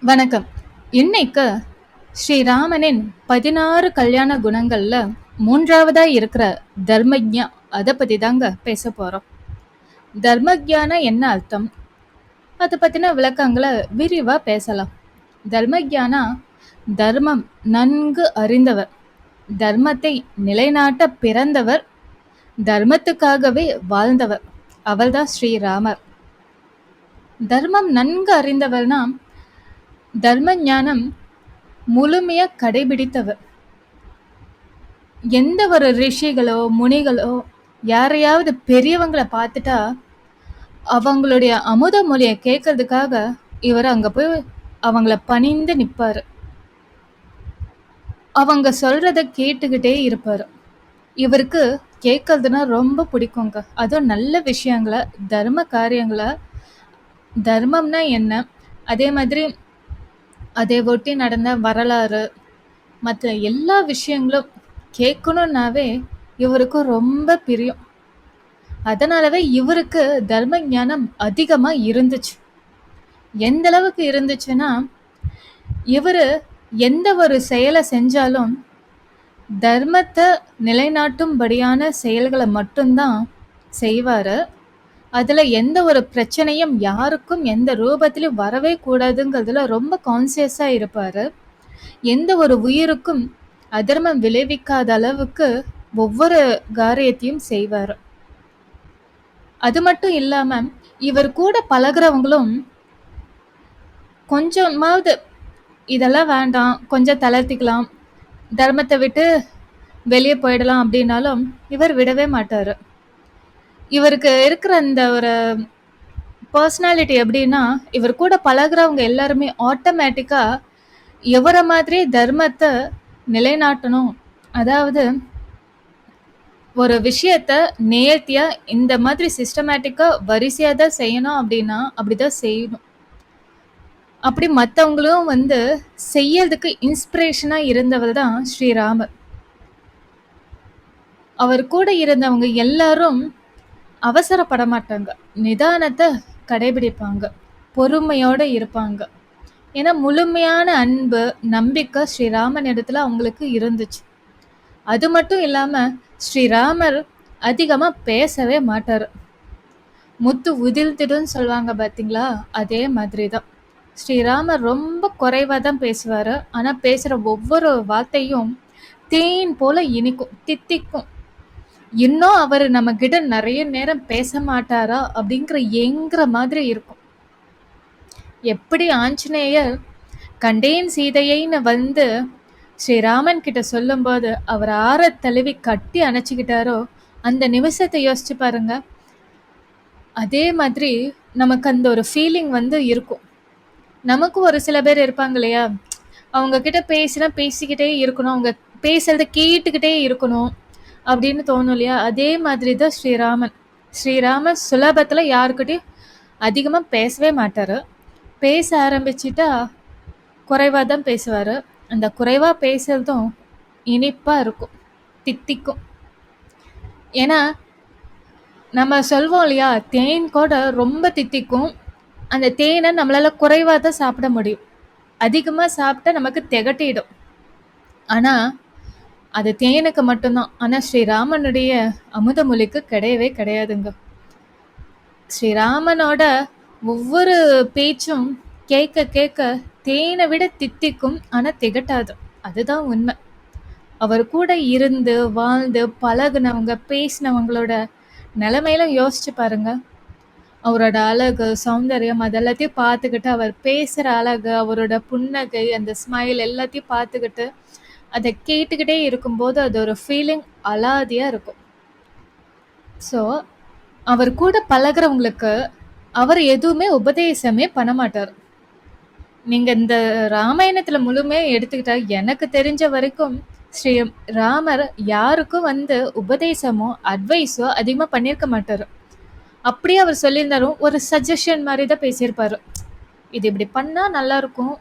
வணக்கம். இன்னைக்கு ஸ்ரீராமனின் 16 கல்யாண குணங்கள்ல மூன்றாவதா இருக்கிற தர்மஜ்ஞா அதை பத்தி தாங்க பேச போறோம். தர்மஜ்ஞான என்ன அர்த்தம்? அதை பத்தின விளக்கங்களை விரிவா பேசலாம். தர்மஜ்ஞானா தர்மம் நன்கு அறிந்தவர், தர்மத்தை நிலைநாட்ட பிறந்தவர், தர்மத்துக்காகவே வாழ்ந்தவர். அவர்தான் ஸ்ரீராமர். தர்மம் நன்கு அறிந்தவர்னா தர்ம ஞானம் முழுமையா கடைபிடித்தவர். எந்த ஒரு ரிஷிகளோ முனிகளோ யாரையாவது பெரியவங்களை பார்த்துட்டா அவங்களுடைய அமுத மொழியை கேட்கறதுக்காக இவர் அங்க போய் அவங்கள பணிந்து நிப்பாரு. அவங்க சொல்றத கேட்டுக்கிட்டே இருப்பாரு. இவருக்கு கேட்கறதுன்னா ரொம்ப பிடிக்குங்க. அதுவும் நல்ல விஷயங்களை, தர்ம காரியங்களை, தர்மம்னா என்ன, அதே மாதிரி அதை ஒட்டி நடந்த வரலாறு, மற்ற எல்லா விஷயங்களும் கேட்கணும்னாவே இவருக்கு ரொம்ப பிரியம். அதனாலவே இவருக்கு தர்ம ஞானம் அதிகமா இருந்துச்சு. எந்த அளவுக்கு இருந்துச்சுன்னா, இவரு எந்த ஒரு செயலை செஞ்சாலும் தர்மத்தை நிலைநாட்டும்படியான செயல்களை மட்டும்தான் செய்வாரு. அதுல எந்த ஒரு பிரச்சனையும் யாருக்கும் எந்த ரூபத்திலும் வரவே கூடாதுங்கிறதுல ரொம்ப கான்சியஸா இருப்பாரு. எந்த ஒரு உயிருக்கும் அதர்மம் விளைவிக்காத அளவுக்கு ஒவ்வொரு காரியத்தையும் செய்வார். அது மட்டும் இல்லாம இவர் கூட பழகுறவங்களும் கொஞ்சமாவது இதெல்லாம் வேண்டாம், கொஞ்சம் தளர்த்திக்கலாம், தர்மத்தை விட்டு வெளியே போயிடலாம் அப்படின்னாலும் இவர் விடவே மாட்டாரு. இவருக்கு இருக்கிற அந்த ஒரு பர்சனாலிட்டி எப்படின்னா, இவர் கூட பழகுறவங்க எல்லாருமே ஆட்டோமேட்டிக்கா இவரை மாதிரி தர்மத்தை நிலைநாட்டணும், அதாவது ஒரு விஷயத்த நேர்த்தியா இந்த மாதிரி சிஸ்டமேட்டிக்கா வரிசையா தான் செய்யணும் அப்படின்னா அப்படிதான் செய்யணும். அப்படி மற்றவங்களும் செய்யறதுக்கு இன்ஸ்பிரேஷனா இருந்தவர் தான் ஸ்ரீராமர். அவர் கூட இருந்தவங்க எல்லாரும் அவசரப்பட மாட்டாங்க, நிதானத்தை கடைபிடிப்பாங்க, பொறுமையோட இருப்பாங்க. ஏன்னா முழுமையான அன்பு நம்பிக்கை ஸ்ரீராமன் இடத்துல அவங்களுக்கு இருந்துச்சு. அது மட்டும் இல்லாம ஸ்ரீராமர் அதிகமா பேசவே மாட்டாரு. முத்து உதிர்த்திடுன்னு சொல்லுவாங்க பாத்தீங்களா, அதே மாதிரிதான் ஸ்ரீராமர் ரொம்ப குறைவா தான் பேசுவாரு. ஆனா பேசுற ஒவ்வொரு வார்த்தையும் தேன் போல இனிக்கும், தித்திக்கும். இன்னும் அவர் நம்ம கிட்ட நிறைய நேரம் பேச மாட்டாரா அப்படிங்கிற ஏங்குற மாதிரி இருக்கும். எப்படி ஆஞ்சநேயர் கண்டேன் சீதையைன்னு ஸ்ரீராமன் கிட்ட சொல்லும்போது அவர் ஆற தழுவி கட்டி அணைச்சிக்கிட்டாரோ அந்த நிமிஷத்தை யோசிச்சு பாருங்க. அதே மாதிரி நமக்கு அந்த ஒரு ஃபீலிங் இருக்கும். நமக்கு ஒரு சில பேர் இருப்பாங்க இல்லையா, அவங்க கிட்ட பேசினா பேசிக்கிட்டே இருக்கணும், அவங்க பேசுறத கேட்டுக்கிட்டே இருக்கணும் அப்படின்னு தோணும் இல்லையா. அதே மாதிரி தான் ஸ்ரீராமன் சுலபத்துல யாருக்கிட்டையும் அதிகமா பேசவே மாட்டாரு. பேச ஆரம்பிச்சிட்டா குறைவா தான் பேசுவாரு. அந்த குறைவா பேசுறதும் இனிப்பா இருக்கும், தித்திக்கும். ஏன்னா நம்ம சொல்வோம் இல்லையா, தேன் கூட ரொம்ப தித்திக்கும். அந்த தேனை நம்மளால குறைவா தான் சாப்பிட முடியும். அதிகமா சாப்பிட்டா நமக்கு திகட்டிடும். ஆனா அது தேனுக்கு மட்டும்தான். ஆனா ஸ்ரீராமனுடைய அமுதமொழிக்கு கிடையவே கிடையாதுங்க. ஸ்ரீராமனோட ஒவ்வொரு பேச்சும் கேட்க கேட்க தேனை விட தித்திக்கும், ஆனா திகட்டாது. அதுதான் உண்மை. அவர் கூட இருந்து வாழ்ந்து பழகுனவங்க பேசினவங்களோட நிலைமையெல்லாம் யோசிச்சு பாருங்க. அவரோட அழகு சௌந்தர்யம் அதெல்லாத்தையும் பார்த்துக்கிட்டு, அவர் பேசுற அழகு, அவரோட புன்னகை, அந்த ஸ்மைல் எல்லாத்தையும் பார்த்துக்கிட்டு அதை கேட்டுக்கிட்டே இருக்கும்போது அது ஒரு ஃபீலிங் அலாதியா இருக்கும். ஸோ அவர் கூட பழகுறவங்களுக்கு அவர் எதுவுமே உபதேசமே பண்ண மாட்டார். நீங்க இந்த ராமாயணத்துல முழுமையா எடுத்துக்கிட்டா எனக்கு தெரிஞ்ச வரைக்கும் ஸ்ரீ ராமர் யாருக்கும் உபதேசமோ அட்வைஸோ அதிகமா பண்ணியிருக்க மாட்டாரு. அப்படியே அவர் சொல்லியிருந்தாலும் ஒரு சஜஷன் மாதிரி தான் பேசியிருப்பாரு. இது இப்படி பண்ணா நல்லா இருக்கும்,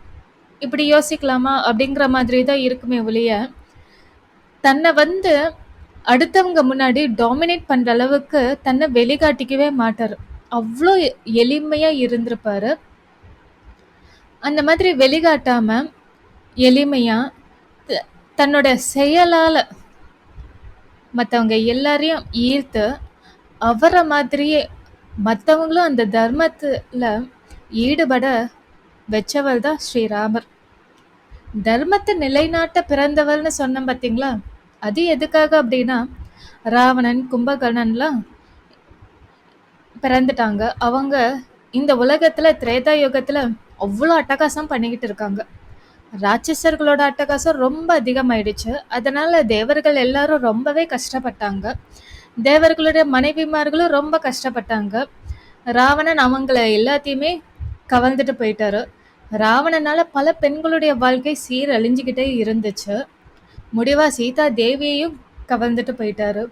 இப்படி யோசிக்கலாமா அப்படிங்கிற மாதிரி தான் இருக்குமே ஒழிய தன்னை அடுத்தவங்க முன்னாடி டாமினேட் பண்ற அளவுக்கு தன்னை வெளிக்காட்டிக்கவே மாட்டாரு. அவ்வளோ எளிமையா இருந்திருப்பாரு. அந்த மாதிரி வெளிகாட்டாம எளிமையா த- தன்னோட செயலால மற்றவங்க எல்லாரையும் ஈர்த்து அவரை மாதிரியே மற்றவங்களும் அந்த தர்மத்துல ஈடுபட வச்சவர் தான் ஸ்ரீராமர். தர்மத்தை நிலைநாட்ட பிறந்தவர்னு சொன்னேன் பார்த்தீங்களா? அது எதுக்காக அப்படின்னா, ராவணன் கும்பகர்ணன்லாம் பிறந்துட்டாங்க. அவங்க இந்த உலகத்துல திரேதா யுகத்துல அவ்வளோ அட்டகாசம் பண்ணிக்கிட்டு இருக்காங்க. ராட்சசர்களோட அட்டகாசம் ரொம்ப அதிகமாயிடுச்சு. அதனால தேவர்கள் எல்லாரும் ரொம்பவே கஷ்டப்பட்டாங்க. தேவர்களுடைய மனைவிமார்களும் ரொம்ப கஷ்டப்பட்டாங்க. ராவணன் அவங்கள எல்லாத்தையுமே கவர்ந்துட்டு போயிட்டாரு. ராவணனால பல பெண்களுடைய வாழ்க்கை சீரழிஞ்சுக்கிட்டே இருந்துச்சு. முடிவா சீதா தேவியையும் கவர்ந்துட்டு போயிட்டாரு.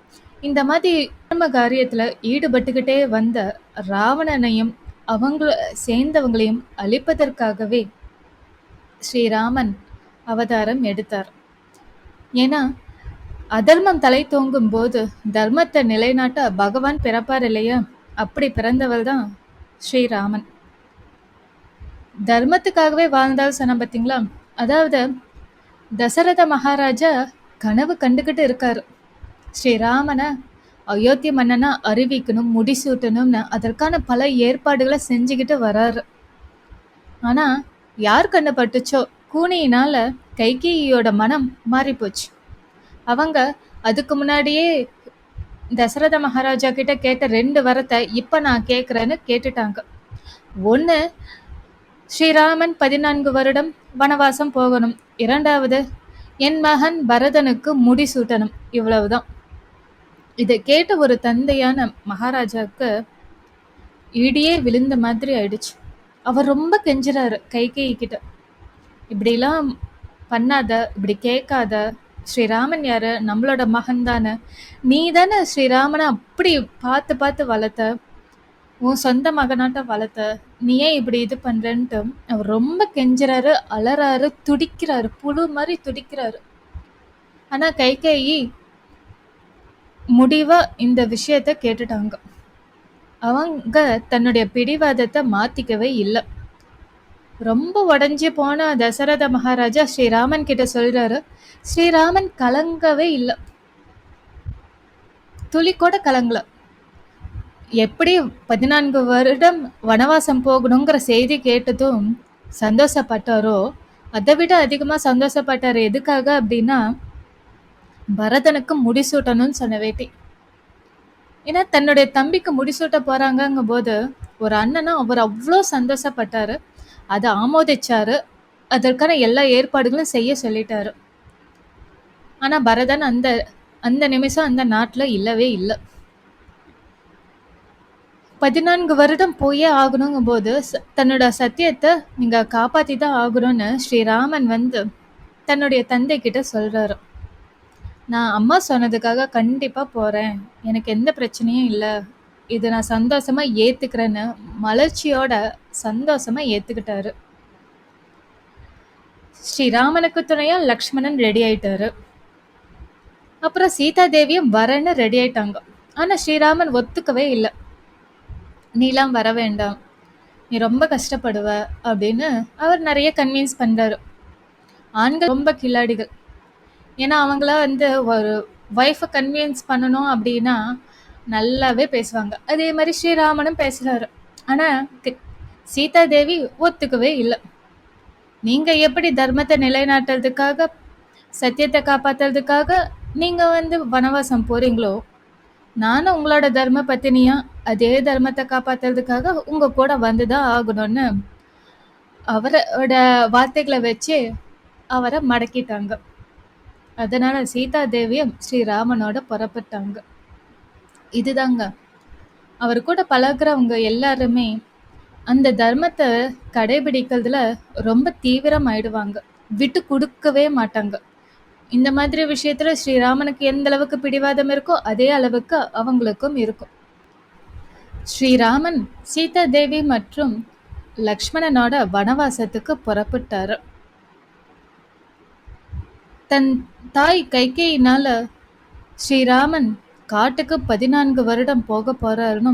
இந்த மாதிரி தர்ம காரியத்துல ஈடுபட்டுக்கிட்டே வந்த ராவணனையும் அவங்கள சேர்ந்தவங்களையும் அழிப்பதற்காகவே ஸ்ரீராமன் அவதாரம் எடுத்தார். ஏன்னா அதர்மம் தலை தோங்கும் போது தர்மத்தை நிலைநாட்ட பகவான் பிறப்பார் இல்லையா? அப்படி பிறந்தவர் தான் ஸ்ரீராமன். தர்மத்துக்காகவே வாழ்ந்தால் சொன்ன பார்த்தீங்களா? அதாவது தசரத மகாராஜா கனவு கண்டுகிட்டு இருக்காரு. ஸ்ரீராமனை அயோத்தி மன்னனா அறிவிக்கணும், முடிசூட்டணும்னு அதற்கான பல ஏற்பாடுகளை செஞ்சுக்கிட்டு வராரு. ஆனா யார் கண்ணு பட்டுச்சோ கூனியினால கைகேயியோட மனம் மாறி போச்சு. அவங்க அதுக்கு முன்னாடியே தசரத மகாராஜா கிட்ட கேட்ட 2 வரத்தை இப்ப நான் கேட்கிறேன்னு கேட்டுட்டாங்க. ஒண்ணு, ஸ்ரீராமன் 14 வருடம் வனவாசம் போகணும். 2வது, என் மகன் பரதனுக்கு முடிசூட்டணும். இவ்வளவுதான். இதை கேட்ட ஒரு தந்தையான மகாராஜாவுக்கு இடியே விழுந்த மாதிரி ஆயிடுச்சு. அவர் ரொம்ப கெஞ்சுறாரு கைகேயி கிட்ட, இப்படிலாம் பண்ணாத, இப்படி கேட்காத. ஸ்ரீராமன் யாரு? நம்மளோட மகன் தானே. நீ தானே ஸ்ரீராமனை அப்படி பார்த்து பார்த்து வளர்த்த, உன் சொந்த மகனாட்ட வளர்த்த. நீ ஏன் இப்படி இது பண்றேன்ட்டு அவர் ரொம்ப கெஞ்சுறாரு, அலறாரு, துடிக்கிறாரு, புழு மாதிரி துடிக்கிறாரு. ஆனா கைகேயி முடிவா இந்த விஷயத்த கேட்டுட்டாங்க. அவங்க தன்னுடைய பிடிவாதத்தை மாத்திக்கவே இல்லை. ரொம்ப உடஞ்சி போன தசரத மகாராஜா ஸ்ரீராமன் கிட்ட சொல்றாரு. ஸ்ரீராமன் கலங்கவே இல்லை, துளி கூட கலங்கல. எப்படி 14 வருடம் வனவாசம் போகணுங்கிற செய்தி கேட்டதும் சந்தோஷப்பட்டாரோ, அதை விட அதிகமா சந்தோஷப்பட்டாரு. எதுக்காக அப்படின்னா, பரதனுக்கு முடிசூட்டணும்னு சொன்ன வேட்டி. ஏன்னா தன்னுடைய தம்பிக்கு முடிசூட்ட போறாங்கங்கும் போது ஒரு அண்ணனா அவர் அவ்வளோ சந்தோஷப்பட்டாரு. அதை ஆமோதிச்சாரு. அதற்கான எல்லா ஏற்பாடுகளும் செய்ய சொல்லிட்டாரு. ஆனா பரதன் அந்த அந்த நிமிஷம் அந்த நாட்டுல இல்லவே இல்லை. 14 வருடம் போயே ஆகணுங்கும் போது தன்னோட சத்தியத்தை நீங்க காப்பாத்தி தான் ஆகணும்னு ஸ்ரீராமன் வந்து தன்னுடைய தந்தை கிட்ட சொல்றாரு. நான் அம்மா சொன்னதுக்காக கண்டிப்பா போறேன், எனக்கு எந்த பிரச்சனையும் இல்லை, இது நான் சந்தோஷமா ஏத்துக்கிறேன்னு மலர்ச்சியோட சந்தோஷமா ஏத்துக்கிட்டாரு. ஸ்ரீராமனுக்கு துணையா லக்ஷ்மணன் ரெடி ஆயிட்டாரு. அப்புறம் சீதா தேவியும் வரன்னு ரெடி ஆயிட்டாங்க. ஆனா ஸ்ரீராமன் ஒத்துக்கவே இல்லை. நீலாம் வர வேண்டாம், நீ ரொம்ப கஷ்டப்படுவ அப்படின்னு அவர் நிறைய கன்வின்ஸ் பண்றாரு. ஆண்கள் ரொம்ப கில்லாடிகள். ஏன்னா அவங்கள வந்து ஒரு ஒய்ஃபை கன்வின்ஸ் பண்ணணும் அப்படின்னா நல்லாவே பேசுவாங்க. அதே மாதிரி ஸ்ரீராமனும் பேசுறாரு. ஆனா சீதா தேவி ஒத்துக்கவே இல்லை. நீங்க எப்படி தர்மத்தை நிலைநாட்டுறதுக்காக, சத்தியத்தை காப்பாத்துறதுக்காக நீங்க வந்து வனவாசம் போறீங்களோ, நானும் உங்களோட தர்ம பத்தினியா அதே தர்மத்தை காப்பாத்துறதுக்காக உங்க கூட வந்துதான் ஆகணும்னு அவரோட வார்த்தைகளை வச்சு அவரை மடக்கிட்டாங்க. அதனால சீதா தேவியும் ஸ்ரீராமனோட புறப்பட்டாங்க. இதுதாங்க, அவர் கூட பழகுறவங்க எல்லாருமே அந்த தர்மத்தை கடைபிடிக்கிறதுல ரொம்ப தீவிரமாயிடுவாங்க, விட்டு கொடுக்கவே மாட்டாங்க. இந்த மாதிரி விஷயத்துல ஸ்ரீராமனுக்கு எந்த அளவுக்கு பிடிவாதம் இருக்கோ அதே அளவுக்கு அவங்களுக்கும் இருக்கும். ஸ்ரீராமன் சீதா தேவி மற்றும் லக்ஷ்மணனோட வனவாசத்துக்கு புறப்பட்டாரு. தன் தாய் கைகேயினால ஸ்ரீராமன் காட்டுக்கு 14 வருடம் போக போறாருன்னு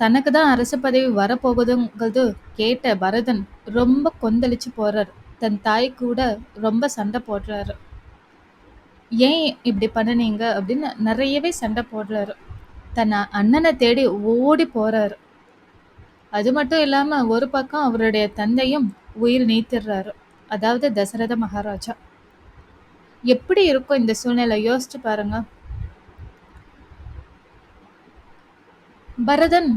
தனக்கு தான் அரச பதவி வரப்போகுதுங்கிறது கேட்ட பரதன் ரொம்ப கொந்தளிச்சு போறாரு. தன் தாய் கூட ரொம்ப சண்டை போடுறாரு. ஏன் இப்படி பண்ணுனீங்க அப்படின்னு நிறையவே சண்டை போடுறாரு. தன் அண்ணனை தேடி ஓடி போறாரு. அது மட்டும் இல்லாம ஒரு பக்கம் அவருடைய தந்தையும் உயிர் நீத்திடுறாரு. அதாவது தசரத மகாராஜா. எப்படி இருக்கும் இந்த சூழ்நிலை யோசிச்சு பாருங்க. பரதன்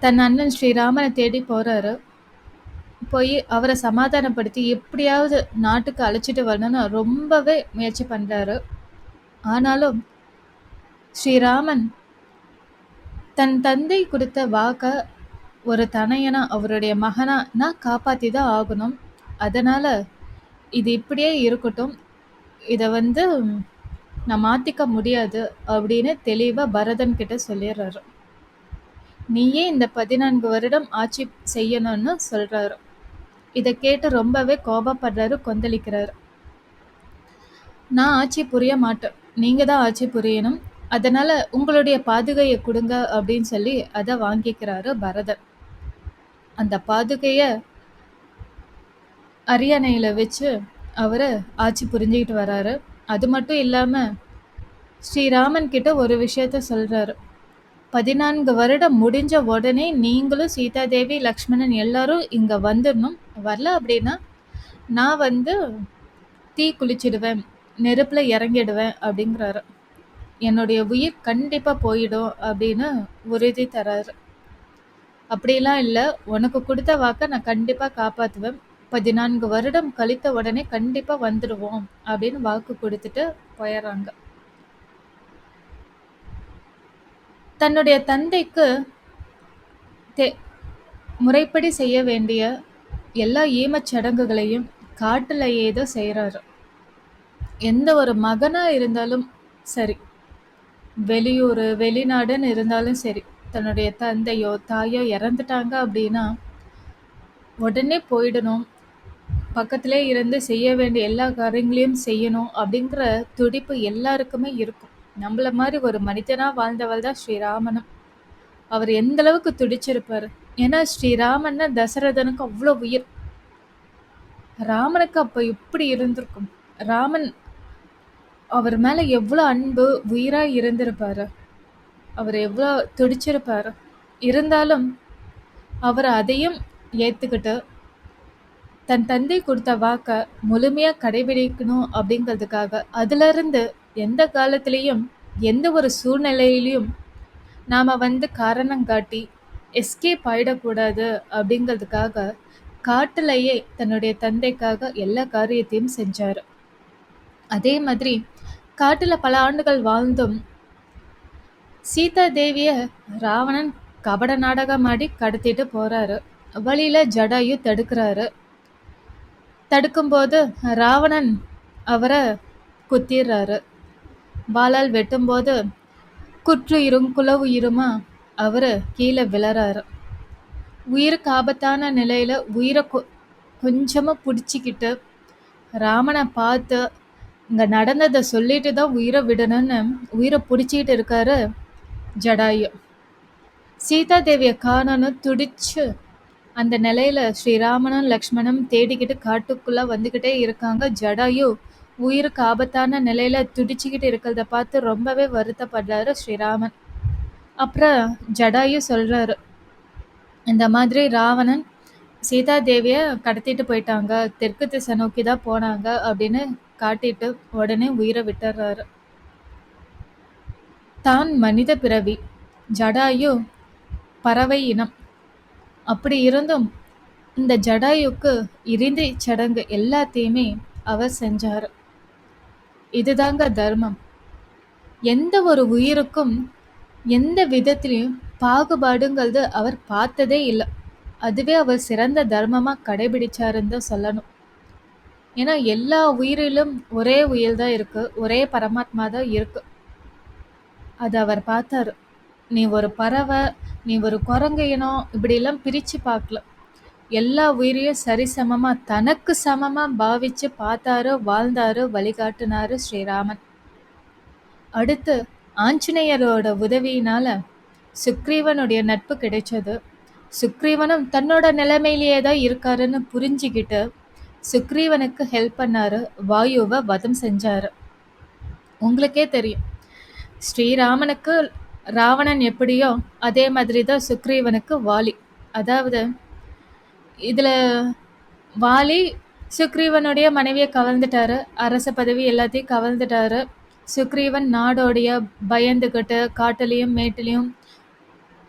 தன் அண்ணன் ஸ்ரீராமனை தேடி போறாரு. போய் அவரை சமாதானப்படுத்தி எப்படியாவது நாட்டுக்கு அழைச்சிட்டு வரணும்னு ரொம்பவே முயற்சி பண்றாரு. ஆனாலும் ஸ்ரீராமன் தன் தந்தை கொடுத்த வாக்க ஒரு தனையனா அவருடைய மகனா நான் காப்பாத்தி தான் ஆகணும். அதனால இது இப்படியே இருக்கட்டும். இதை நான் மாத்திக்க முடியாது அப்படின்னு தெளிவா பரதன் கிட்ட சொல்லிடுறாரு. நீயே இந்த 14 வருடம் ஆட்சி செய்யணும்னு சொல்றாரு. இதை கேட்டு ரொம்பவே கோபப்படுறாரு, கொந்தளிக்கிறாரு. நான் ஆட்சி புரிய மாட்டேன், நீங்க தான் ஆட்சி புரியணும். அதனால உங்களுடைய பாதுகையை கொடுங்க அப்படின்னு சொல்லி அதை வாங்கிக்கிறாரு பரதன். அந்த பாதுகைய அரியணையில வச்சு அவரு ஆட்சி புரிஞ்சுக்கிட்டு வராரு. அது மட்டும் இல்லாம ஸ்ரீராமன் கிட்ட ஒரு விஷயத்த சொல்றாரு. 14 வருடம் முடிஞ்ச உடனே நீங்களும் சீதாதேவி லக்ஷ்மணன் எல்லாரும் இங்க வந்துடணும். வரல அப்படின்னா நான் தீ குளிச்சிடுவேன், நெருப்புல இறங்கிடுவேன் அப்படிங்கிறாரு. என்னுடைய உயிர் கண்டிப்பா போயிடும் அப்படின்னு உறுதி தராரு. அப்படிலாம் இல்லை, உனக்கு கொடுத்த வாக்க நான் கண்டிப்பா காப்பாத்துவேன். 14 வருடம் கழித்த உடனே கண்டிப்பா வந்துடுவோம் அப்படின்னு வாக்கு கொடுத்துட்டு போயிடுறாங்க. தன்னுடைய தந்தைக்கு முறைப்படி செய்ய வேண்டிய எல்லா ஈமச்சடங்குகளையும் காட்டுல ஏதோ செய்யறாரு. எந்த ஒரு மகனா இருந்தாலும் சரி, வெளியூர் வெளிநாடுன்னு இருந்தாலும் சரி, தன்னுடைய தந்தையோ தாயோ இறந்துட்டாங்க அப்படின்னா உடனே போயிடணும், பக்கத்திலே இருந்து செய்ய வேண்டிய எல்லா காரியங்களையும் செய்யணும் அப்படிங்கிற துடிப்பு எல்லாருக்குமே இருக்கும். நம்மள மாதிரி ஒரு மனிதனா வாழ்ந்தவள் தான் ஸ்ரீராமனும். அவர் எந்த அளவுக்கு துடிச்சிருப்பாரு. ஏன்னா ஸ்ரீராமன்னா தசரதனுக்கு அவ்வளோ உயிர். ராமனுக்கு அப்ப எப்படி இருந்திருக்கும். ராமன் அவர் மேல எவ்வளோ அன்பு உயிரா இருந்திருப்பாரு. அவர் எவ்வளோ துடிச்சிருப்பாரு. இருந்தாலும் அவர் அதையும் ஏத்துக்கிட்டு தன் தந்தை கொடுத்த வாக்க முழுமையா கடைபிடிக்கணும் அப்படிங்கிறதுக்காக அதுல இருந்து எந்த காலத்திலையும் எந்த ஒரு சூழ்நிலையிலையும் நாம காரணம் காட்டி எஸ்கேப் ஆயிடக்கூடாது அப்படிங்கிறதுக்காக காட்டுலயே தன்னுடைய தந்தைக்காக எல்லா காரியத்தையும் செஞ்சாரு. அதே மாதிரி காட்டுல பல ஆண்டுகள் வாழ்ந்தும் சீதா தேவிய ராவணன் கபட நாடகம் ஆடி கடத்திட்டு போறாரு. வழியில ஜடாயு தடுக்கிறாரு. தடுக்கும்போது ராவணன் அவரை குத்திடுறாரு. வாளால் வெட்டும்போது குற்றுயிரும் குலவுயிருமா அவரு கீழே விழறாரு. உயிருக்கு ஆபத்தான நிலையில உயிரை கொஞ்சமா பிடிச்சிக்கிட்டு ராமனை பார்த்து இங்க நடந்ததை சொல்லிட்டு தான் உயிரை விடணும்னு உயிரை பிடிச்சிக்கிட்டு இருக்காரு ஜடாயு. சீதா தேவியை காணோன்னு துடிச்சு அந்த நிலையில ஸ்ரீராமனும் லக்ஷ்மணும் தேடிக்கிட்டு காட்டுக்குள்ள வந்துகிட்டே இருக்காங்க. ஜடாயு உயிருக்கு ஆபத்தான நிலையில துடிச்சுக்கிட்டு இருக்கிறத பார்த்து ரொம்பவே வருத்தப்படுறாரு ஸ்ரீராமன். அப்புறம் ஜடாயு சொல்றாரு, இந்த மாதிரி ராவணன் சீதா தேவிய கடத்திட்டு போயிட்டாங்க, தெற்கு திசை நோக்கி தான் போனாங்க அப்படின்னு காட்டிட்டு உடனே உயிரை விட்டுறாரு. தான் மனித பிறவி, ஜடாயு பறவை இனம். அப்படி இருந்தும் இந்த ஜடாயுக்கு இறுதி சடங்கு எல்லாத்தையுமே அவர் செஞ்சாரு. இதுதாங்க தர்மம். எந்த ஒரு உயிருக்கும் எந்த விதத்திலையும் பாகுபாடுங்கிறது அவர் பார்த்ததே இல்லை. அதுவே அவர் சிறந்த தர்மமா கடைபிடிச்சாருன்னு தான் சொல்லணும். ஏன்னா எல்லா உயிரிலும் ஒரே உயிர் தான் இருக்கு, ஒரே பரமாத்மா தான் இருக்கு. அது அவர் பார்த்தாரு. நீ ஒரு பறவை, நீ ஒரு குரங்கு இனம், இப்படி எல்லாம் பிரிச்சு பார்க்கல. எல்லா உயிரையும் சரிசமமா தனக்கு சமமா பாவிச்சு பார்த்தாரு, வாழ்ந்தாரு, வழிகாட்டினாரு ஸ்ரீராமன். அடுத்து ஆஞ்சநேயரோட உதவியினால சுக்ரீவனுடைய நட்பு கிடைச்சது. சுக்ரீவனும் தன்னோட நிலைமையிலேயே தான் இருக்காருன்னு புரிஞ்சுக்கிட்டு சுக்ரீவனுக்கு ஹெல்ப் பண்ணாரு. வாயுவை வதம் செஞ்சாரு. உங்களுக்கே தெரியும், ஸ்ரீராமனுக்கு ராவணன் எப்படியோ அதே மாதிரி தான் சுக்ரீவனுக்கு வாலி. அதாவது இதுல வாலி சுக்ரீவனுடைய மனைவியை கவர்ந்துட்டாரு, அரச பதவி எல்லாத்தையும் கவர்ந்துட்டாரு. சுக்ரீவன் நாடோடைய பயந்துகிட்டு காட்டுலயும் மேட்டுலயும்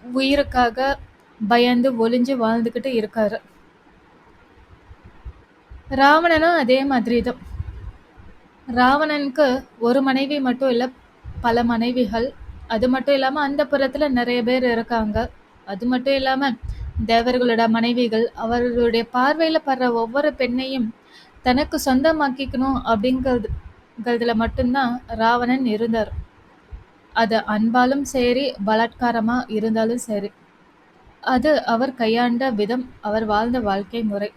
உயிருக்காக பயந்து ஒளிஞ்சு வாழ்ந்துகிட்டு இருக்காரு. ராவணனும் அதே மாதிரி தான். ராவணனுக்கு ஒரு மனைவி மட்டும் இல்லை, பல மனைவிகள். அது மட்டும் இல்லாமல் அந்த புறத்தில் நிறைய பேர் இருக்காங்க. அது மட்டும் இல்லாமல் தேவர்களோட மனைவிகள். அவர்களுடைய பார்வையில் படுற ஒவ்வொரு பெண்ணையும் தனக்கு சொந்தமாக்கிக்கணும் அப்படிங்கிறதுல மட்டும்தான் ராவணன் இருந்தார். அது அன்பாலும் சரி, பலாத்காரமாக இருந்தாலும் சரி, அது அவர் கையாண்ட விதம், அவர் வாழ்ந்த வாழ்க்கை முறை.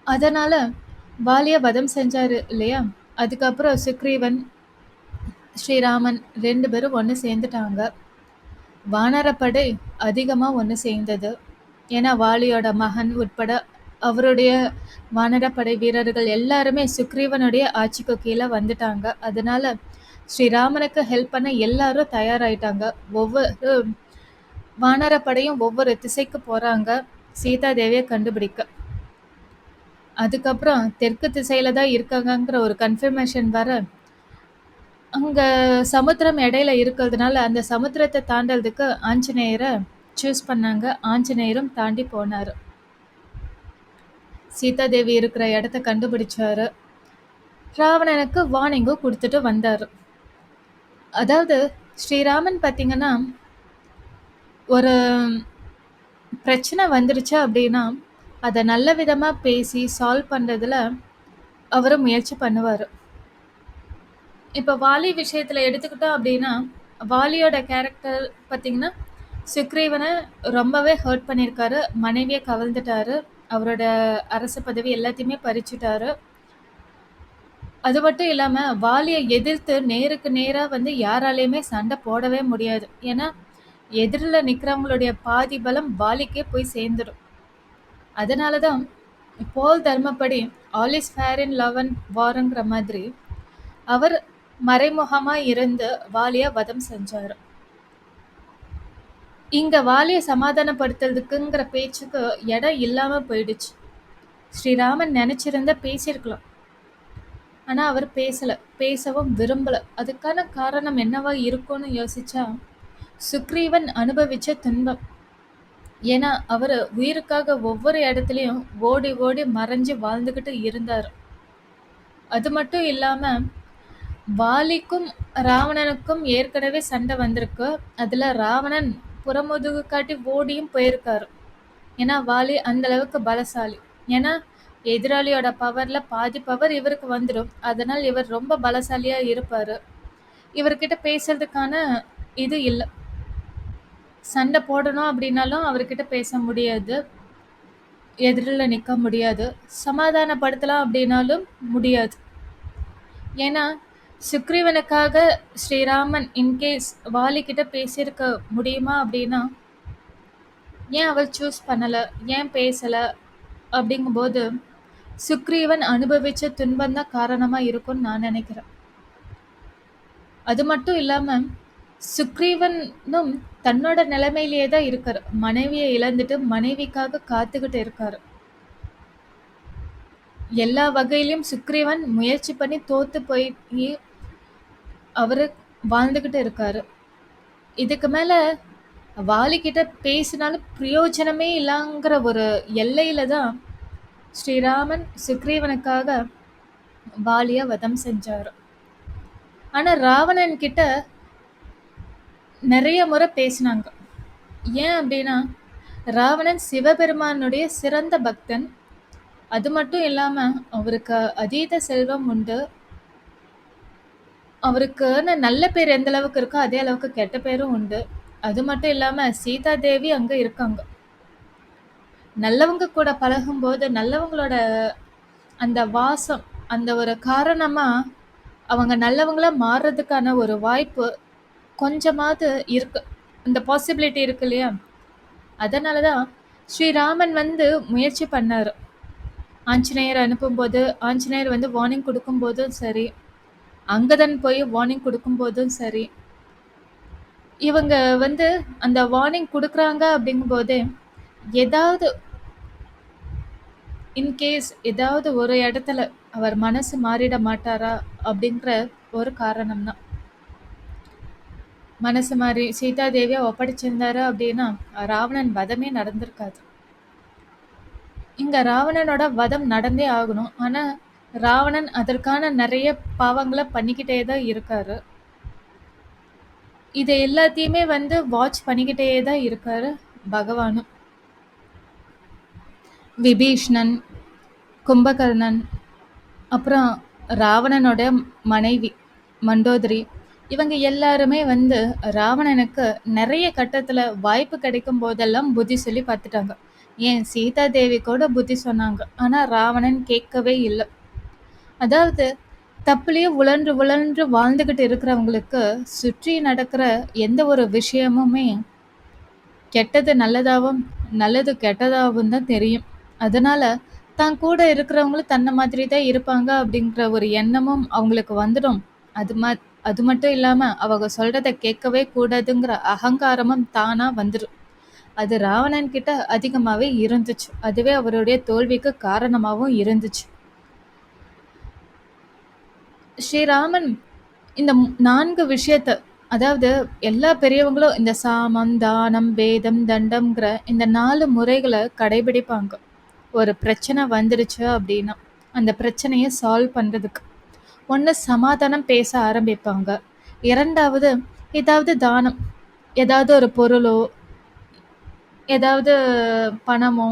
அதனால வாலிய வதம் செஞ்சாரு இல்லையா? அதுக்கப்புறம் சுக்ரீவன் ஸ்ரீராமன் 2 பேரும் ஒன்று சேர்ந்துட்டாங்க. வானரப்படை அதிகமாக ஒன்று சேர்ந்தது. ஏன்னா வாலியோட மகன் உட்பட அவருடைய வானரப்படை வீரர்கள் எல்லாருமே சுக்ரீவனுடைய ஆட்சிக்கு கீழே வந்துட்டாங்க. அதனால ஸ்ரீராமனுக்கு ஹெல்ப் பண்ண எல்லாரும் தயாராயிட்டாங்க. ஒவ்வொரு வானரப்படையும் ஒவ்வொரு திசைக்கு போகிறாங்க சீதாதேவியை கண்டுபிடிக்க. அதுக்கப்புறம் தெற்கு திசையில தான் இருக்காங்கங்கிற ஒரு கன்ஃபர்மேஷன் வர, அங்கே சமுத்திரம் இடையில இருக்கிறதுனால அந்த சமுத்திரத்தை தாண்டறதுக்கு ஆஞ்சநேயரை சூஸ் பண்ணாங்க. ஆஞ்சநேயரும் தாண்டி போனார். சீதாதேவி இருக்கிற இடத்த கண்டுபிடிச்சாரு. ராவணனுக்கு வார்னிங்கும் கொடுத்துட்டு வந்தார். அதாவது ஸ்ரீராமன் பார்த்தீங்கன்னா, ஒரு பிரச்சனை வந்துருச்சு அப்படின்னா அதை நல்ல விதமாக பேசி சால்வ் பண்ணுறதுல அவர் முயற்சி பண்ணுவார். இப்போ வாலி விஷயத்தில் எடுத்துக்கிட்டோம் அப்படின்னா, வாலியோட கேரக்டர் பார்த்திங்கன்னா, சுக்ரீவனை ரொம்பவே ஹர்ட் பண்ணியிருக்காரு. மனைவியை கவர்ந்துட்டாரு. அவரோட அரச பதவி எல்லாத்தையுமே பறிச்சுட்டாரு. அது மட்டும் இல்லாமல் வாலியை எதிர்த்து நேருக்கு நேராக வந்து யாராலையுமே சண்டை போடவே முடியாது. ஏன்னா எதிரில் நிற்கிறவங்களுடைய பாதி பலம் வாலிக்கே போய் சேர்ந்துடும். அதனால தான் போல் தர்மப்படி all is fair in love and வாருங்கிற மாதிரி அவர் மறைமுகமாக இருந்து வாலியை வதம் செஞ்சார். இங்கே வாலியை சமாதானப்படுத்துறதுக்குங்கிற பேச்சுக்கு இடம் இல்லாமல் போயிடுச்சு. ஸ்ரீராமன் நினச்சிருந்தா பேசியிருக்கலாம், ஆனால் அவர் பேசலை, பேசவும் விரும்பலை. அதுக்கான காரணம் என்னவா இருக்கும்னு யோசிச்சா, சுக்ரீவன் அனுபவித்த துன்பம். ஏன்னா அவர் உயிருக்காக ஒவ்வொரு இடத்துலையும் ஓடி ஓடி மறைஞ்சு வாழ்ந்துக்கிட்டு இருந்தார். அது மட்டும் இல்லாமல் வாலிக்கும் ராவணனுக்கும் ஏற்கனவே சண்டை வந்திருக்கு. அதில் ராவணன் புறமுதுகு காட்டி ஓடியும் போயிருக்காரு. ஏன்னா வாலி அந்த அளவுக்கு பலசாலி. ஏன்னா எதிராளியோட பவரில் பாதி பவர் இவருக்கு வந்துடும். அதனால் இவர் ரொம்ப பலசாலியாக இருப்பார். இவர்கிட்ட பேசுறதுக்கான இது இல்லை. சண்டை போடணும் அப்படின்னாலும் அவர்கிட்ட பேச முடியாது, எதிரில் நிற்க முடியாது, சமாதானப்படுத்தலாம் அப்படின்னாலும் முடியாது. ஏன்னா சுக்ரீவனுக்காக ஸ்ரீராமன் இன்கேஸ் வாலிக்கிட்ட பேசியிருக்க முடியுமா அப்படின்னா, ஏன் அவள் சூஸ் பண்ணலை, ஏன் பேசலை அப்படிங்கும்போது சுக்ரீவன் அனுபவித்த துன்பம் தான் காரணமாக இருக்கும்னு நான் நினைக்கிறேன். அது மட்டும் இல்லாமல் சுக்ரீவனும் தன்னோட நிலைமையிலேயே தான் இருக்காரு. மனைவியை இழந்துட்டு மனைவிக்காக காத்துக்கிட்டு இருக்காரு. எல்லா வகையிலும் சுக்ரீவன் முயற்சி பண்ணி தோத்து போய் அவரு வாழ்ந்துக்கிட்டு இருக்காரு. இதுக்கு மேலே வாலிக்கிட்ட பேசினாலும் பிரயோஜனமே இல்லைங்கிற ஒரு எல்லையில தான் ஸ்ரீராமன் சுக்ரீவனுக்காக வாலியை வதம் செஞ்சார். ஆனால் ராவணன் கிட்ட நிறைய முறை பேசினாங்க. ஏன் அப்படின்னா, ராவணன் சிவபெருமானுடைய சிறந்த பக்தன். அது மட்டும் இல்லாமல் அவருக்கு அதீத செல்வம் உண்டு. அவருக்குன்னு நல்ல பேர் எந்த அளவுக்கு இருக்கோ அதே அளவுக்கு கெட்ட பேரும் உண்டு. அது மட்டும் இல்லாமல் சீதாதேவி அங்கே இருக்காங்க. நல்லவங்க கூட பழகும்போது நல்லவங்களோட அந்த வாசம், அந்த ஒரு காரணமாக அவங்க நல்லவங்களா மாறுறதுக்கான ஒரு வாய்ப்பு கொஞ்சமாவது இருக்கு. இந்த பாசிபிலிட்டி இருக்கு இல்லையா? அதனால தான் ஸ்ரீராமன் வந்து முயற்சி பண்ணாரு. ஆஞ்சநேயர் அனுப்பும்போது, ஆஞ்சநேயர் வந்து வார்னிங் குடுக்கும்போதும் சரி, அங்கதன் போய் வார்னிங் குடுக்கும்போதும் சரி, இவங்க வந்து அந்த வார்னிங் குடுக்குறாங்க அப்படிங்கும்போதே, ஏதாவது இன்கேஸ் ஏதாவது ஒரு இடத்துல அவர் மனசு மாறிட மாட்டாரா? அப்படிங்கிற ஒரு காரணம் தான். மனசு மாறி சீதா தேவிய ஒப்படைச்சிருந்தாரு அப்படின்னா, ராவணன் வதமே நடந்திருக்காது. இங்க ராவணனோட வதம் நடந்தே ஆகணும். ஆனா, ராவணன் அதற்கான நெறைய பாவங்கள பண்ணிக்கிட்டே தான் இருக்காரு. இத எல்லாத்தையுமே வந்து வாட்ச் பண்ணிக்கிட்டே தான் இருக்காரு பகவானும். விபீஷ்ணன், கும்பகர்ணன், அப்புறம் ராவணனோட மனைவி மண்டோதரி, இவங்க எல்லாருமே வந்து ராவணனுக்கு நெறைய கட்டத்துல வாய்ப்பு கிடைக்கும் போதெல்லாம் புத்தி சொல்லி பார்த்துட்டாங்க. ஏன் சீதா தேவி கூட புத்தி சொன்னாங்க. ஆனா ராவணன் கேட்கவே இல்ல. அதாவது தப்புலயே உழன்று உழன்று வாழ்ந்துகிட்டு இருக்கிறவங்களுக்கு சுற்றி நடக்கிற எந்த ஒரு விஷயமுமே கெட்டது நல்லதாவும், நல்லது கெட்டதாவும் தான் தெரியும். அதனால தான் கூட இருக்கிறவங்களும் தன்ன மாதிரி தான் இருப்பாங்க அப்படிங்கிற ஒரு எண்ணமும் அவங்களுக்கு வந்துடும். அது ம அது மட்டும் இல்லாம அவங்க சொல்றத கேட்கவே கூடாதுங்கிற அகங்காரமும் தானா வந்துரும். அது ராவணன் கிட்ட அதிகமாவே இருந்துச்சு. அதுவே அவருடைய தோல்விக்கு காரணமாவும் இருந்துச்சு. ஸ்ரீராமன் இந்த 4 விஷயத்த அதாவது எல்லா பெரியவங்களும் இந்த சாமம், தானம், வேதம், தண்டம்ங்கிற இந்த 4 முறைகள கடைபிடிப்பாங்க. ஒரு பிரச்சனை வந்துருச்சு அப்படின்னா, அந்த பிரச்சனைய சால்வ் பண்றதுக்கு. 1 சமாதானம் பேச ஆரம்பிப்பாங்க. 2வது ஏதாவது தானம். ஏதாவது ஒரு பொருளோ, ஏதாவது பணமோ,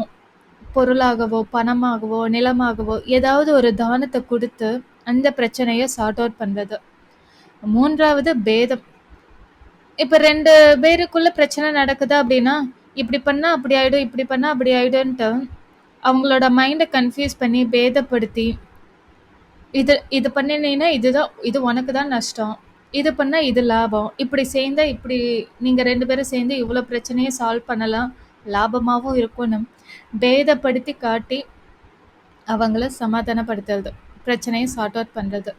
பொருளாகவோ, பணமாகவோ, நிலமாகவோ ஏதாவது ஒரு தானத்த குடுத்து, அந்த பிரச்சனைய சார்ட் அவுட் பண்றது. 3வது பேதம். இப்ப 2 பேருக்குள்ள பிரச்சனை நடக்குது அப்படின்னா, இப்படி பண்ணா அப்படி ஆயிடும், இப்படி பண்ணா அப்படி ஆயிடும்ன்ட்டு, அவங்களோட மைண்ட கன்ஃப்யூஸ் பண்ணி, பேதப்படுத்தி, இது இது பண்ணினீன்னா இதுதான் இது உனக்கு தான் நஷ்டம். இது பண்ணா இது லாபம். இப்படி சேர்ந்தா இப்படி நீங்க 2 பேரும் சேர்ந்து இவ்வளோ பிரச்சனைய சால்வ் பண்ணலாம். லாபமாவும் இருக்கும்னு பேதப்படுத்தி காட்டி, அவங்கள சமாதானப்படுத்துறது. பிரச்சனைய சார்ட் அவுட் பண்றது.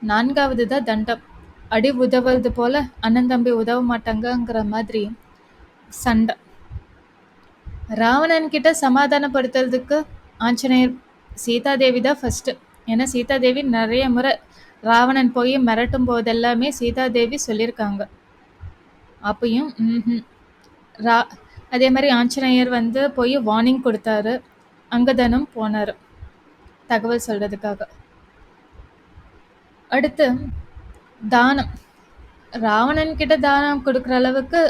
4வது தான் தண்டம். அடி உதவுறது போல அண்ணன் தம்பி உதவ மாட்டாங்கங்கிற மாதிரி சண்டை. ராவணன் கிட்ட சமாதானப்படுத்துறதுக்கு ஆஞ்சநேயர் சீதாதேவி தான் ஃபர்ஸ்ட். ஏன்னா சீதாதேவி நிறைய முறை ராவணன் போய் மிரட்டும் போதெல்லாமே சீதாதேவி சொல்லியிருக்காங்க. அப்பயும் ரா அதே மாதிரி ஆஞ்சநேயர் வந்து போய் வார்னிங் கொடுத்தாரு. அங்கதனும் போனாரு தகவல் சொல்றதுக்காக. அடுத்து தானம். ராவணன் கிட்ட தானம் கொடுக்குற அளவுக்கு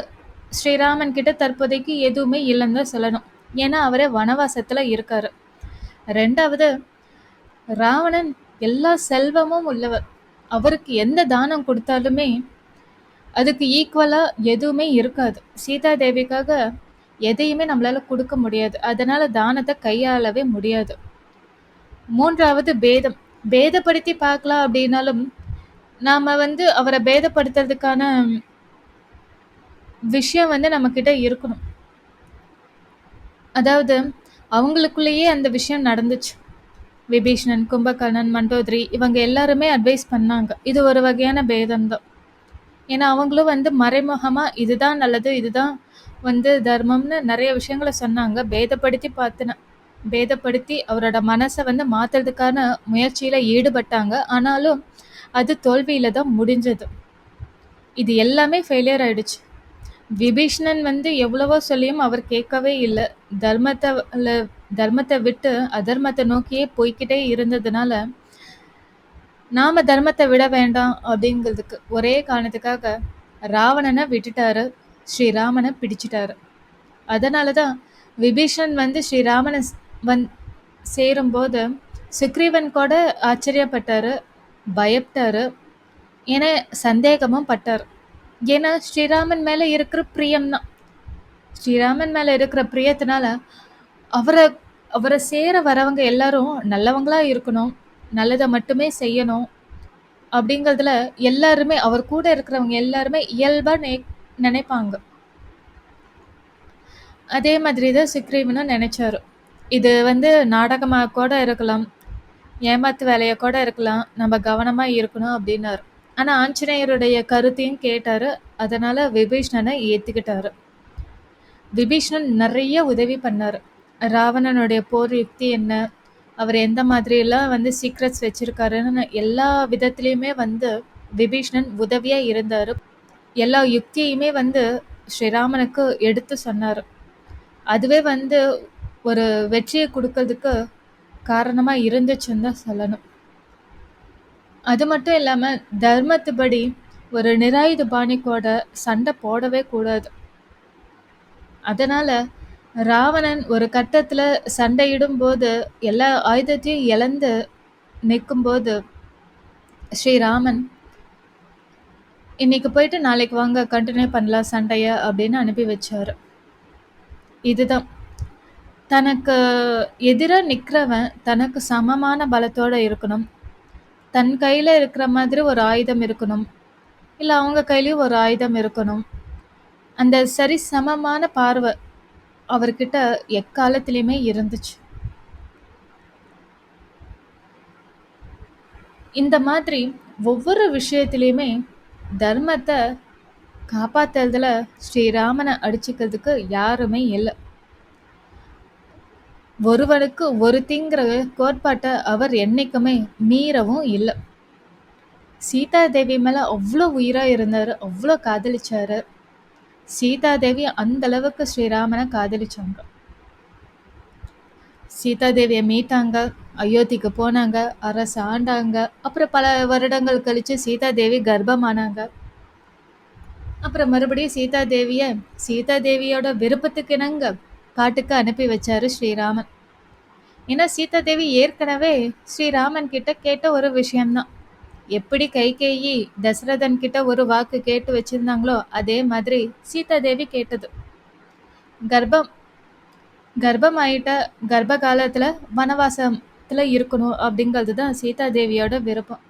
ஸ்ரீராமன் கிட்ட தற்போதைக்கு எதுவுமே இல்லைன்னு தான் சொல்லணும். ஏன்னா அவரே வனவாசத்துல இருக்காரு. 2வது ராவணன் எல்லா செல்வமும் உள்ளவர். அவருக்கு எந்த தானம் கொடுத்தாலுமே அதுக்கு ஈக்குவலா எதுவுமே இருக்காது. சீதா தேவிக்காக எதையுமே நம்மளால கொடுக்க முடியாது. அதனால தானத்தை கையாளவே முடியாது. 3வது பேதம். பேதப்படுத்தி பார்க்கலாம் அப்படின்னாலும் நாம வந்து அவரை பேதப்படுத்துறதுக்கான விஷயம் வந்து நம்ம கிட்ட இருக்கணும். அதாவது அவங்களுக்குள்ளேயே அந்த விஷயம் நடந்துச்சு. விபீஷணன், கும்பகர்ணன், மண்டோதரி இவங்க எல்லாருமே அட்வைஸ் பண்ணாங்க. இது ஒரு வகையான பேதம் தான். ஏன்னா அவங்களும் வந்து மறைமுகமா இதுதான் நல்லது, இதுதான் வந்து தர்மம்னு நிறைய விஷயங்களை சொன்னாங்க. பேதப்படுத்தி அவரோட மனசை வந்து மாத்துறதுக்கான முயற்சியில ஈடுபட்டாங்க. ஆனாலும் அது தோல்வியில தான் முடிஞ்சது. இது எல்லாமே ஃபெயிலியர் ஆயிடுச்சு. விபீஷணன் வந்து எவ்வளவோ சொல்லியும் அவர் கேட்கவே இல்லை. தர்மத்தை விட்டு அதர்மத்தை நோக்கியே போய்க்கிட்டே இருந்ததுனால நாம தர்மத்தை விட வேண்டாம் அப்படிங்கிறதுக்கு ஒரே காரணத்துக்காக ராவணனை விட்டுட்டாரு, ஸ்ரீராமனை பிடிச்சிட்டாரு. அதனாலதான் விபீஷன் வந்து ஸ்ரீராமனை சேரும்போது சுக்ரீவன் கூட ஆச்சரியப்பட்டாரு, பயப்பட்டாரு, ஏன்னா சந்தேகமும் பட்டார். ஏன்னா ஸ்ரீராமன் மேல இருக்கிற பிரியம் தான். ஸ்ரீராமன் மேல இருக்கிற பிரியத்தினால அவரை அவரை சேர வரவங்க எல்லாரும் நல்லவங்களா இருக்கணும், நல்லதை மட்டுமே செய்யணும் அப்படிங்கிறதுல எல்லாருமே அவர் கூட இருக்கிறவங்க எல்லாருமே இயல்பா நினைப்பாங்க. அதே மாதிரி தான் சுக்ரீவனும் நெனைச்சாரு. இது நாடகமா கூட இருக்கலாம். ஏமாத்து வேலையா கூட இருக்கலாம். நம்ம கவனமா இருக்கணும் அப்டின்னாரு. ஆனா ஆஞ்சநேயருடைய கருத்தையும் கேட்டாரு. அதனால விபீஷ்ணன ஏத்துக்கிட்டாரு. விபீஷ்ணன் நெறைய உதவி பண்ணாரு. ராவணனுடைய போர் யுக்தி என்ன? அவர் எந்த மாதிரியெல்லாம் சீக்ரெட்ஸ் வச்சிருக்காருன்னு எல்லா விதத்திலயுமே விபீஷ்ணன் உதவியா இருந்தாரு. எல்லா யுக்தியுமே ஸ்ரீராமனுக்கு எடுத்து சொன்னாரு. அதுவே ஒரு வெற்றிய குடுக்கறதுக்கு காரணமா இருந்துச்சுன்னு தான் சொல்லணும். அது மட்டும் இல்லாம தர்மத்துப்படி ஒரு நிராயுதபாணி கூட சண்டை போடவே கூடாது. அதனால ராவணன் ஒரு கட்டத்துல சண்டையிடும்போது எல்லா ஆயுதத்தையும் இழந்து நிக்கும்போது ஸ்ரீராமன் இன்னைக்கு போயிட்டு நாளைக்கு வாங்க கண்டினியூ பண்ணலாம் சண்டைய அப்படின்னு அனுப்பி வச்சாரு. இதுதான் தனக்கு எதிரா நிக்கிறவன் தனக்கு சமமான பலத்தோட இருக்கணும். தன் கையில இருக்கிற மாதிரி ஒரு ஆயுதம் இருக்கணும். இல்ல அவங்க கையிலயும் ஒரு ஆயுதம் இருக்கணும். அந்த சரி சமமான பார்வை அவர்கிட்ட எக்காலத்திலயுமே இருந்துச்சு. இந்த மாதிரி ஒவ்வொரு விஷயத்திலயுமே தர்மத்தை காப்பாத்துறதுல ஸ்ரீராமனை அடிச்சுக்கிறதுக்கு யாருமே இல்லை. ஒருவனுக்கு ஒருத்திங்கிற கோட்பாட்டை அவர் என்னைக்குமே மீறவும் இல்லை. சீதா தேவி மேல அவ்வளோ உயிரா இருந்தாரு, அவ்வளோ காதலிச்சாரு. சீதா தேவி அந்த அளவுக்கு ஸ்ரீராமனை காதலிச்சாங்க. சீதா தேவியை மீட்டாங்க, அயோத்திக்கு போனாங்க, அரசு ஆண்டாங்க. அப்புறம் பல வருடங்கள் கழிச்சு சீதா தேவி கர்ப்பமானாங்க. அப்புறம் மறுபடியும் சீதா தேவியோட விருப்பத்துக்கு இணங்க காட்டுக்கு அனுப்பி வச்சாரு ஸ்ரீராமன். ஏன்னா சீதா தேவி ஏற்கனவே ஸ்ரீராமன் கிட்ட கேட்ட ஒரு விஷயம்தான். எப்படி கைகேயி தசரதன் கிட்ட ஒரு வாக்கு கேட்டு வச்சிருந்தாங்களோ அதே மாதிரி சீதா தேவி கேட்டது. கர்ப்பம் ஆயிட்ட கர்ப்ப காலத்துல வனவாசத்துல இருக்கணும் அப்படிங்கிறது தான் சீதா தேவியோட விருப்பம்.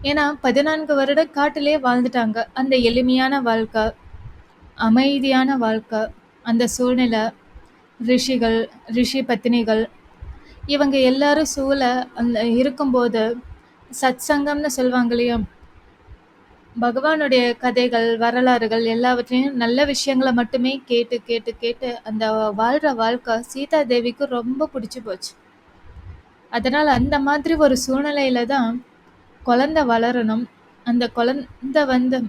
ஏன்னா 14 வருடம் காட்டிலே வாழ்ந்துட்டாங்க. அந்த எளிமையான வாழ்க்கை, அமைதியான வாழ்க்கை, அந்த சூழ்நிலை, ரிஷிகள், ரிஷி பத்தினிகள் இவங்க எல்லாரும் சூழ அந்த இருக்கும்போது சத் சங்கம்னு சொல்லுவாங்க இல்லையா, பகவானுடைய கதைகள் வரலாறுகள் எல்லாவற்றையும் நல்ல விஷயங்களை மட்டுமே கேட்டு கேட்டு கேட்டு அந்த வாழ்ற வாழ்க்கை சீதா தேவிக்கு ரொம்ப பிடிச்சி போச்சு. அதனால் அந்த மாதிரி ஒரு சூழ்நிலையில தான் குழந்தை வளரணும். அந்த குழந்தை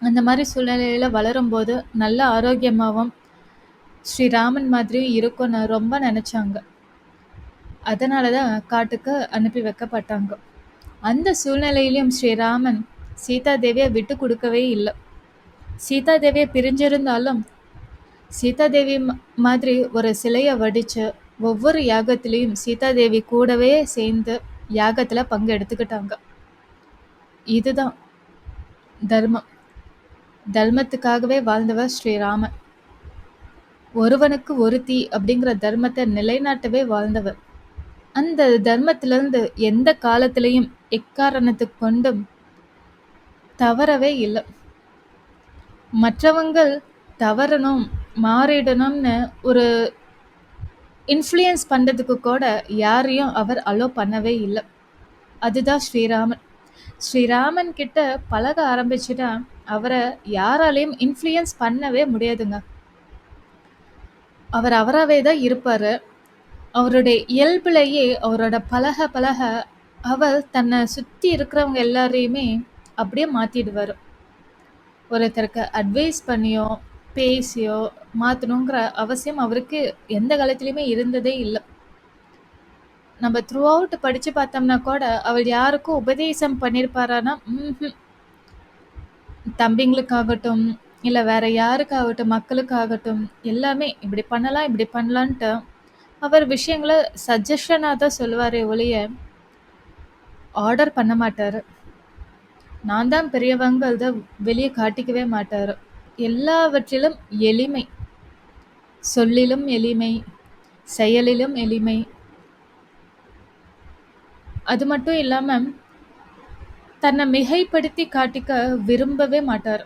அந்த மாதிரி சூழ்நிலையில் வளரும்போது நல்ல ஆரோக்கியமாகவும் ஸ்ரீராமன் மாதிரியும் இருக்கும்னு ரொம்ப நினச்சாங்க. அதனால தான் காட்டுக்கு அனுப்பி வைக்கப்பட்டாங்க. அந்த சூழ்நிலையிலும் ஸ்ரீராமன் சீதா தேவியை விட்டு கொடுக்கவே இல்லை. சீதா தேவியை பிரிஞ்சிருந்தாலும் சீதா தேவி மாதிரி ஒரு சிலையை வடித்து ஒவ்வொரு யாகத்திலையும் சீதா தேவி கூடவே சேர்ந்து யாகத்தில் பங்கு எடுத்துக்கிட்டாங்க. இதுதான் தர்மம். தர்மத்துக்காகவே வாழ்ந்தவர் ஸ்ரீராமன். ஒருவனுக்கு ஒருத்தி அப்படிங்கிற தர்மத்தை நிலைநாட்டவே வாழ்ந்தவர். அந்த தர்மத்திலிருந்து எந்த காலத்திலையும் எக்காரணத்துக்கு கொண்டும் தவறவே இல்லை. மற்றவங்கள் தவறணும் மாறிடணும்னு ஒரு இன்ஃப்ளூயன்ஸ் பண்ணுறதுக்கு கூட யாரையும் அவர் அலோ பண்ணவே இல்லை. அதுதான் ஸ்ரீராமன். ஸ்ரீராமன் கிட்ட பழக ஆரம்பிச்சுட்டா அவரை யாராலையும் இன்ஃப்ளூயன்ஸ் பண்ணவே முடியாதுங்க. அவர் அவராகவே தான் இருப்பார். அவருடைய இயல்புலேயே அவரோட பழக அவர் தன்னை சுற்றி இருக்கிறவங்க எல்லாரையுமே அப்படியே மாற்றிடுவார். ஒருத்தருக்கு அட்வைஸ் பண்ணியோ பேசியோ மாற்றணுங்கிற அவசியம் அவருக்கு எந்த காலத்துலேயுமே இருந்ததே இல்லை. நம்ம த்ரூ அவுட் படித்து பார்த்தோம்னா கூட அவர் யாருக்கும் உபதேசம் பண்ணியிருப்பாரானா தம்பிங்களுக்காகட்டும் இல்லை வேற யாருக்காகட்டும் மக்களுக்காகட்டும் எல்லாமே இப்படி பண்ணலான்ட்டு அவர் விஷயங்களை சஜஷனாக தான் சொல்லுவாரே ஒழிய ஆர்டர் பண்ண மாட்டார். நான் தான் பெரியவங்கிறத வெளியே காட்டிக்கவே மாட்டார். எல்லாவற்றிலும் எளிமை, சொல்லிலும் எளிமை, செயலிலும் எளிமை. அது மட்டும் இல்லாமல் தன்னை மிகைப்படுத்தி காட்டிக்க விரும்பவே மாட்டார்.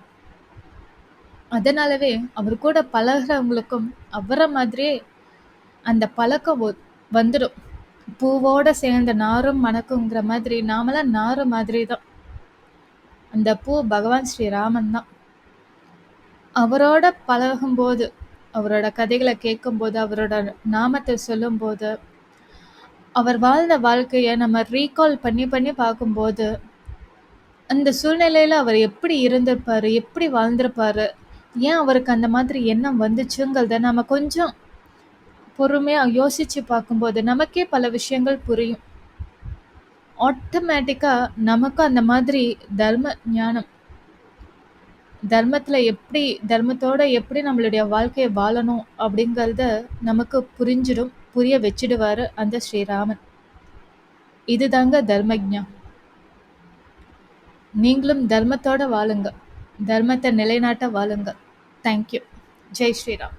அதனாலவே அவர் கூட பழகுறவங்களுக்கும் அவரை மாதிரியே அந்த பழக்கம் வந்துடும். பூவோட சேர்ந்த நாரும் மணக்குங்கிற மாதிரி நாமெல்லாம் நாறு மாதிரி தான். அந்த பூ பகவான் ஸ்ரீராமன் தான். அவரோட பழகும்போது, அவரோட கதைகளை கேட்கும்போது, அவரோட நாமத்தை சொல்லும்போது, அவர் வாழ்ந்த வாழ்க்கையை நம்ம ரீகால் பண்ணி பண்ணி பார்க்கும்போது, அந்த சூழ்நிலையில அவர் எப்படி இருந்திருப்பாரு, எப்படி வாழ்ந்திருப்பாரு, ஏன் அவருக்கு அந்த மாதிரி எண்ணம் வந்துச்சுங்கிறத நம்ம கொஞ்சம் பொறுமையா யோசிச்சு பார்க்கும்போது நமக்கே பல விஷயங்கள் புரியும். ஆட்டோமேட்டிக்கா நமக்கும் அந்த மாதிரி தர்ம ஞானம், தர்மத்தோட எப்படி நம்மளுடைய வாழ்க்கையை வாழணும் அப்படிங்கிறத நமக்கு புரிஞ்சிடும், புரிய வச்சிடுவாரு அந்த ஸ்ரீராமன். இதுதாங்க தர்மஜ்ஞா. நீங்களும் தர்மத்தோட வாழுங்க, தர்மத்தை நிலைநாட்ட வாழுங்க. தேங்க்யூ. ஜெய் ஸ்ரீராம்.